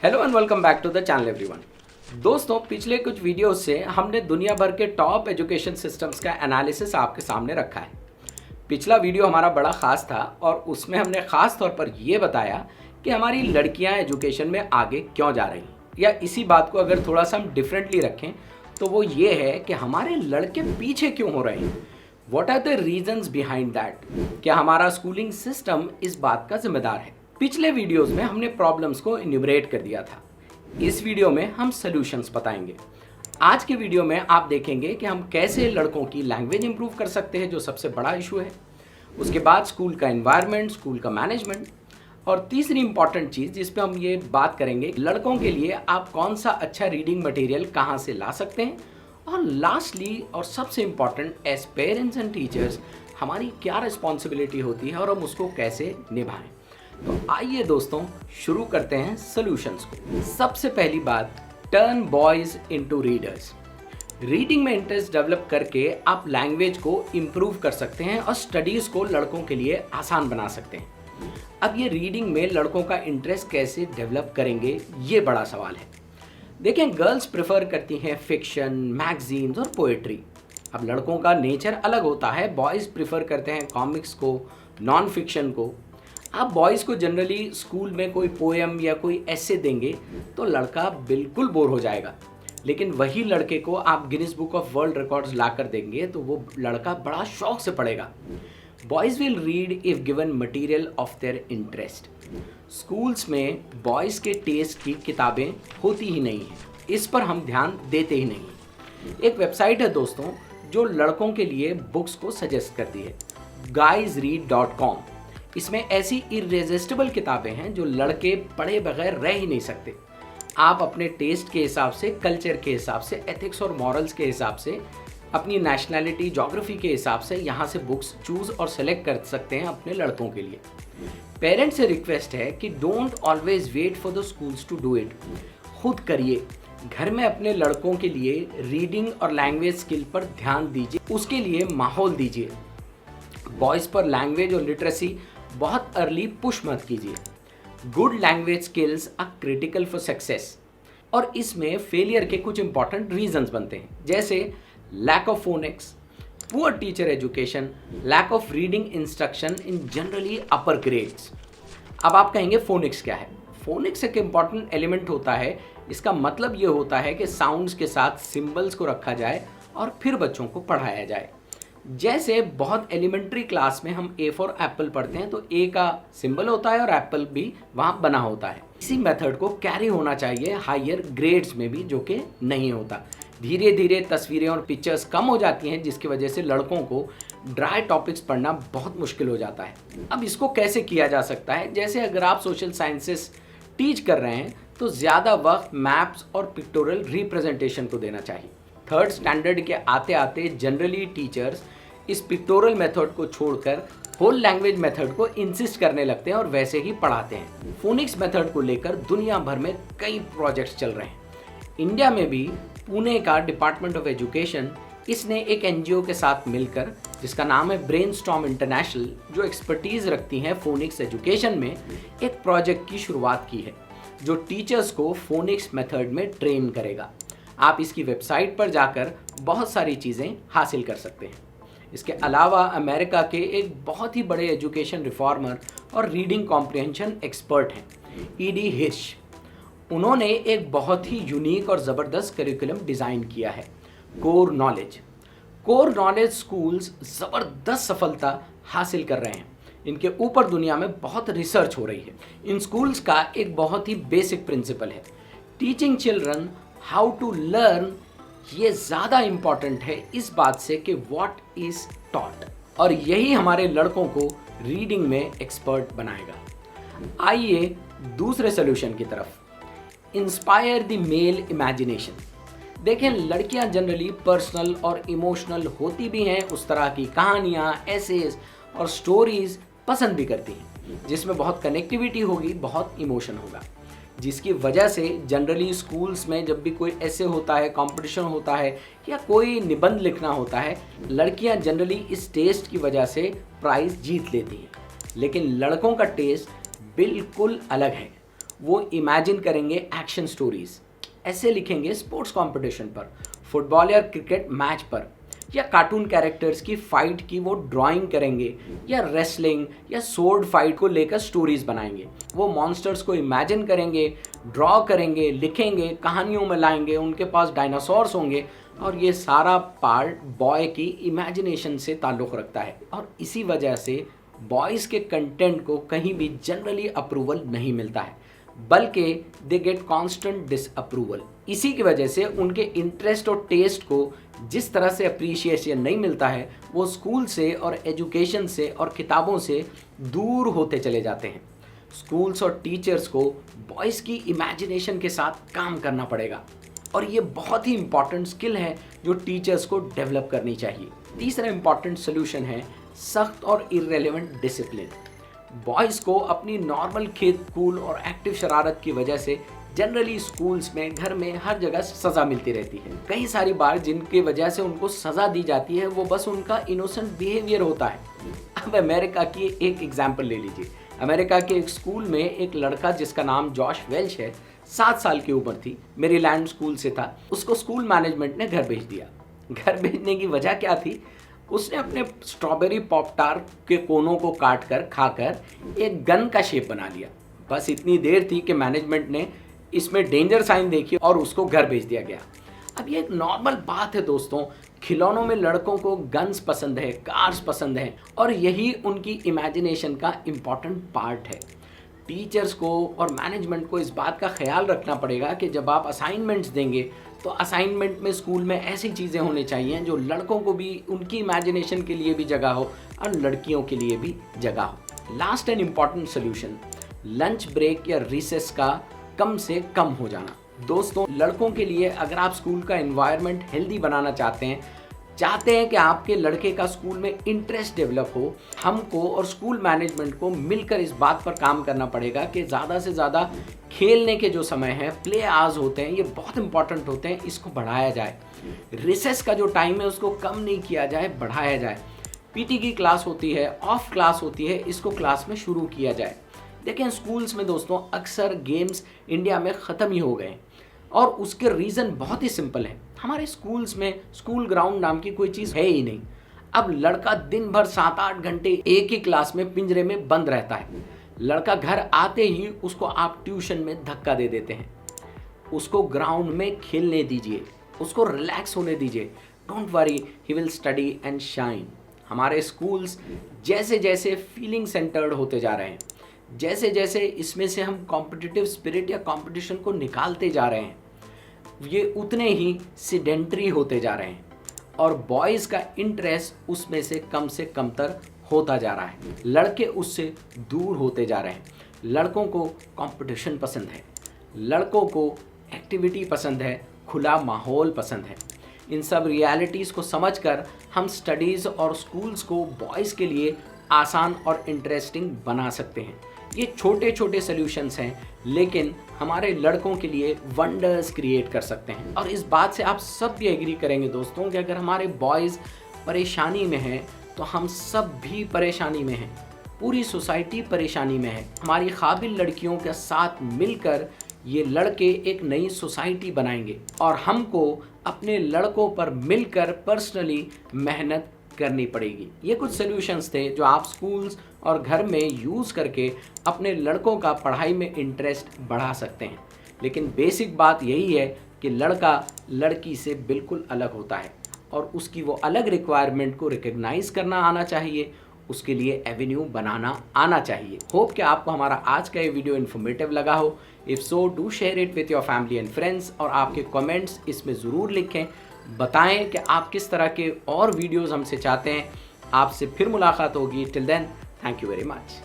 Hello and welcome back to the channel everyone. दोस्तों, पिछले कुछ वीडियोस से हमने दुनिया भर के टॉप एजुकेशन सिस्टम्स का एनालिसिस आपके सामने रखा है। पिछला वीडियो हमारा बड़ा ख़ास था और उसमें हमने ख़ास तौर पर ये बताया कि हमारी लड़कियां एजुकेशन में आगे क्यों जा रही हैं, या इसी बात को अगर थोड़ा सा हम डिफरेंटली रखें तो वो ये है कि हमारे लड़के पीछे क्यों हो रहे हैं। What are the reasons behind that? क्या हमारा स्कूलिंग सिस्टम इस बात का जिम्मेदार है? पिछले वीडियोस में हमने प्रॉब्लम्स को इन्यूमरेट कर दिया था। इस वीडियो में हम सॉल्यूशंस बताएंगे। आज के वीडियो में आप देखेंगे कि हम कैसे लड़कों की लैंग्वेज इंप्रूव कर सकते हैं, जो सबसे बड़ा इशू है। उसके बाद स्कूल का एनवायरनमेंट, स्कूल का मैनेजमेंट, और तीसरी इंपॉर्टेंट चीज़ जिस पे हम ये बात करेंगे, लड़कों के लिए आप कौन सा अच्छा रीडिंग मटेरियल कहाँ से ला सकते हैं। और लास्टली और सबसे important, as parents and teachers हमारी क्या रिस्पॉन्सिबिलिटी होती है और हम उसको कैसे निभाएं। तो आइए दोस्तों शुरू करते हैं सॉल्यूशंस को। सबसे पहली बात, turn boys into readers. Reading में इंटरेस्ट डेवलप करके आप लैंग्वेज को इम्प्रूव कर सकते हैं और स्टडीज़ को लड़कों के लिए आसान बना सकते हैं। अब ये रीडिंग में लड़कों का इंटरेस्ट कैसे डेवलप करेंगे, ये बड़ा सवाल है। देखें, गर्ल्स प्रेफर करती हैं फिक्शन, मैगजीन्स और पोएट्री। अब लड़कों का नेचर अलग होता है। बॉयज़ प्रेफर करते हैं कॉमिक्स को, नॉन फिक्शन को। आप बॉयज़ को जनरली स्कूल में कोई पोएम या कोई ऐसे देंगे तो लड़का बिल्कुल बोर हो जाएगा, लेकिन वही लड़के को आप Guinness book of world records ला कर देंगे तो वो लड़का बड़ा शौक से पढ़ेगा। Boys will read if given material of their interest. Schools में बॉयज़ के टेस्ट की किताबें होती ही नहीं हैं, इस पर हम ध्यान देते ही नहीं। एक वेबसाइट है दोस्तों जो लड़कों के लिए बुक्स को सजेस्ट करती है, guysread.com। इसमें ऐसी इररेजिस्टिबल किताबें हैं जो लड़के पढ़े बगैर रह ही नहीं सकते। आप अपने टेस्ट के हिसाब से, कल्चर के हिसाब से, एथिक्स और मॉरल्स के हिसाब से, अपनी नेशनैलिटी, ज्योग्राफी के हिसाब से यहाँ से बुक्स चूज़ और सेलेक्ट कर सकते हैं अपने लड़कों के लिए। पेरेंट्स से रिक्वेस्ट है कि don't always wait for the schools to do it. खुद करिए, घर में अपने लड़कों के लिए रीडिंग और लैंग्वेज स्किल पर ध्यान दीजिए, उसके लिए माहौल दीजिए। बॉयज़ पर लैंग्वेज और लिटरेसी बहुत अर्ली पुश मत कीजिए। Good language skills are critical for success, और इसमें फेलियर के कुछ इंपॉर्टेंट रीजंस बनते हैं, जैसे lack of phonics, poor teacher education, lack of reading instruction in generally upper grades. अब आप कहेंगे फोनिक्स क्या है? फोनिक्स एक इम्पॉर्टेंट एलिमेंट होता है। इसका मतलब ये होता है कि साउंड्स के साथ सिंबल्स को रखा जाए और फिर बच्चों को पढ़ाया जाए। जैसे बहुत एलिमेंट्री क्लास में हम ए फॉर एप्पल पढ़ते हैं तो ए का सिंबल होता है और एप्पल भी वहाँ बना होता है। इसी मेथड को कैरी होना चाहिए हायर ग्रेड्स में भी, जो कि नहीं होता। धीरे धीरे तस्वीरें और पिक्चर्स कम हो जाती हैं, जिसकी वजह से लड़कों को ड्राई टॉपिक्स पढ़ना बहुत मुश्किल हो जाता है। अब इसको कैसे किया जा सकता है? जैसे अगर आप सोशल साइंसेस टीच कर रहे हैं तो ज़्यादा वक्त मैप्स और पिक्टोरियल रिप्रेजेंटेशन को देना चाहिए। थर्ड स्टैंडर्ड के आते आते जनरली टीचर्स इस पिक्टोरियल मेथड को छोड़कर होल लैंग्वेज मेथड को इंसिस्ट करने लगते हैं और वैसे ही पढ़ाते हैं। फोनिक्स मेथड को लेकर दुनिया भर में कई प्रोजेक्ट्स चल रहे हैं। इंडिया में भी पुणे का डिपार्टमेंट ऑफ एजुकेशन, इसने एक एनजीओ के साथ मिलकर, जिसका नाम है ब्रेनस्टॉर्म इंटरनेशनल, जो एक्सपर्टीज़ रखती हैं फोनिक्स एजुकेशन में, एक प्रोजेक्ट की शुरुआत की है जो टीचर्स को फोनिक्स मेथड में ट्रेन करेगा। आप इसकी वेबसाइट पर जाकर बहुत सारी चीज़ें हासिल कर सकते हैं। इसके अलावा अमेरिका के एक बहुत ही बड़े एजुकेशन रिफॉर्मर और रीडिंग कॉम्प्रिहेंशन एक्सपर्ट हैं, ईडी हिर्श। उन्होंने एक बहुत ही यूनिक और ज़बरदस्त करिकुलम डिज़ाइन किया है, core knowledge. Core knowledge schools ज़बरदस्त सफलता हासिल कर रहे हैं। इनके ऊपर दुनिया में बहुत रिसर्च हो रही है। इन स्कूल्स का एक बहुत ही बेसिक प्रिंसिपल है, teaching children how to learn. ये ज़्यादा इम्पॉर्टेंट है इस बात से कि व्हाट इज़ टॉट, और यही हमारे लड़कों को रीडिंग में एक्सपर्ट बनाएगा। आइए दूसरे सोल्यूशन की तरफ, इंस्पायर द मेल इमेजिनेशन। देखें, लड़कियां जनरली पर्सनल और इमोशनल होती भी हैं, उस तरह की कहानियाँ, एसेज और स्टोरीज़ पसंद भी करती हैं, जिसमें बहुत कनेक्टिविटी होगी, बहुत इमोशन होगा, जिसकी वजह से जनरली स्कूल्स में जब भी कोई ऐसे होता है, कंपटीशन होता है या कोई निबंध लिखना होता है, लड़कियां जनरली इस टेस्ट की वजह से प्राइज़ जीत लेती हैं। लेकिन लड़कों का टेस्ट बिल्कुल अलग है। वो इमेजिन करेंगे एक्शन स्टोरीज, ऐसे लिखेंगे स्पोर्ट्स कंपटीशन पर, फुटबॉल या क्रिकेट मैच पर, या कार्टून कैरेक्टर्स की फाइट की वो ड्राइंग करेंगे, या रेसलिंग या सोर्ड फाइट को लेकर स्टोरीज बनाएंगे। वो मॉन्स्टर्स को इमेजिन करेंगे, ड्रॉ करेंगे, लिखेंगे, कहानियों में लाएंगे, उनके पास डायनासोर्स होंगे, और ये सारा पार्ट बॉय की इमेजिनेशन से ताल्लुक़ रखता है। और इसी वजह से बॉयज़ के कंटेंट को कहीं भी जनरली अप्रूवल नहीं मिलता है, बल्कि दे गेट कांस्टेंट डिसअप्रूवल। इसी की वजह से उनके इंटरेस्ट और टेस्ट को जिस तरह से अप्रिशिएशन नहीं मिलता है, वो स्कूल से और एजुकेशन से और किताबों से दूर होते चले जाते हैं। स्कूल्स और टीचर्स को बॉयज़ की इमेजिनेशन के साथ काम करना पड़ेगा, और ये बहुत ही इंपॉर्टेंट स्किल है जो टीचर्स को डेवलप करनी चाहिए। तीसरा इंपॉर्टेंट सोल्यूशन है सख्त और इररिलेवेंट डिसिप्लिन। बॉयज़ को अपनी नॉर्मल खेल कूल और एक्टिव शरारत की वजह से जनरली स्कूल्स में, घर में, हर जगह सज़ा मिलती रहती है। कई सारी बार जिनकी वजह से उनको सज़ा दी जाती है वो बस उनका इनोसेंट बिहेवियर होता है। अब अमेरिका की एक एग्जाम्पल ले लीजिए। अमेरिका के एक स्कूल में एक लड़का जिसका नाम जॉश वेल्च है, 7 साल की उम्र थी, मेरीलैंड स्कूल से था। उसको स्कूल मैनेजमेंट ने घर भेज दिया। घर भेजने की वजह क्या थी? उसने अपने स्ट्रॉबेरी पॉपटार के कोनों को काट कर खाकर एक गन का शेप बना लिया। बस इतनी देर थी कि मैनेजमेंट ने इसमें डेंजर साइन देखी और उसको घर भेज दिया गया। अब ये एक नॉर्मल बात है दोस्तों, खिलौनों में लड़कों को गन्स पसंद है, कार्स पसंद है, और यही उनकी इमेजिनेशन का इम्पॉर्टेंट पार्ट है। टीचर्स को और मैनेजमेंट को इस बात का ख्याल रखना पड़ेगा कि जब आप असाइनमेंट्स देंगे तो असाइनमेंट में स्कूल में ऐसी चीज़ें होनी चाहिए जो लड़कों को भी, उनकी इमेजिनेशन के लिए भी जगह हो और लड़कियों के लिए भी जगह हो। Last and important solution, lunch break या रिसेस का कम से कम हो जाना। दोस्तों, लड़कों के लिए अगर आप स्कूल का एनवायरनमेंट हेल्दी बनाना चाहते हैं कि आपके लड़के का स्कूल में इंटरेस्ट डेवलप हो, हमको और स्कूल मैनेजमेंट को मिलकर इस बात पर काम करना पड़ेगा कि ज़्यादा से ज़्यादा खेलने के जो समय है, प्ले आवर्स होते हैं, ये बहुत इंपॉर्टेंट होते हैं, इसको बढ़ाया जाए। रिसेस का जो टाइम है उसको कम नहीं किया जाए, बढ़ाया जाए। पीटी की क्लास होती है, ऑफ क्लास होती है, इसको क्लास में शुरू किया जाए। देखें, स्कूल्स में दोस्तों अक्सर गेम्स इंडिया में ख़त्म ही हो गए, और उसके रीज़न बहुत ही सिंपल है। हमारे स्कूल्स में स्कूल ग्राउंड नाम की कोई चीज़ है ही नहीं। अब लड़का दिन भर 7-8 घंटे एक ही क्लास में पिंजरे में बंद रहता है। लड़का घर आते ही उसको आप ट्यूशन में धक्का दे देते हैं। उसको ग्राउंड में खेलने दीजिए, उसको रिलैक्स होने दीजिए। Don't worry, he will study and shine. हमारे स्कूल्स जैसे जैसे फीलिंग सेंटर्ड होते जा रहे हैं, जैसे जैसे इसमें से हम कॉम्पिटिटिव स्पिरिट या कंपटीशन को निकालते जा रहे हैं, ये उतने ही सीडेंटरी होते जा रहे हैं, और बॉयज़ का इंटरेस्ट उसमें से कमतर होता जा रहा है। लड़के उससे दूर होते जा रहे हैं। लड़कों को कंपटीशन पसंद है, लड़कों को एक्टिविटी पसंद है, खुला माहौल पसंद है। इन सब रियलिटीज़ को समझकर हम स्टडीज़ और स्कूल्स को बॉयज़ के लिए आसान और इंटरेस्टिंग बना सकते हैं। ये छोटे छोटे सॉल्यूशंस हैं, लेकिन हमारे लड़कों के लिए वंडर्स क्रिएट कर सकते हैं। और इस बात से आप सब भी एग्री करेंगे दोस्तों कि अगर हमारे बॉयज़ परेशानी में हैं तो हम सब भी परेशानी में हैं, पूरी सोसाइटी परेशानी में है। हमारी काबिल लड़कियों के साथ मिलकर ये लड़के एक नई सोसाइटी बनाएंगे, और हमको अपने लड़कों पर मिलकर पर्सनली मेहनत करनी पड़ेगी। ये कुछ सॉल्यूशंस थे जो आप स्कूल्स और घर में यूज़ करके अपने लड़कों का पढ़ाई में इंटरेस्ट बढ़ा सकते हैं। लेकिन बेसिक बात यही है कि लड़का लड़की से बिल्कुल अलग होता है, और उसकी वो अलग रिक्वायरमेंट को रिकग्नाइज़ करना आना चाहिए, उसके लिए एवेन्यू बनाना आना चाहिए। होप कि आपको हमारा आज का ये वीडियो इन्फॉर्मेटिव लगा हो। If so, do share it with your family and friends, और आपके कमेंट्स इसमें ज़रूर लिखें। बताएं कि आप किस तरह के और वीडियोज़ हमसे चाहते हैं। आपसे फिर मुलाकात होगी। Till then, thank you very much.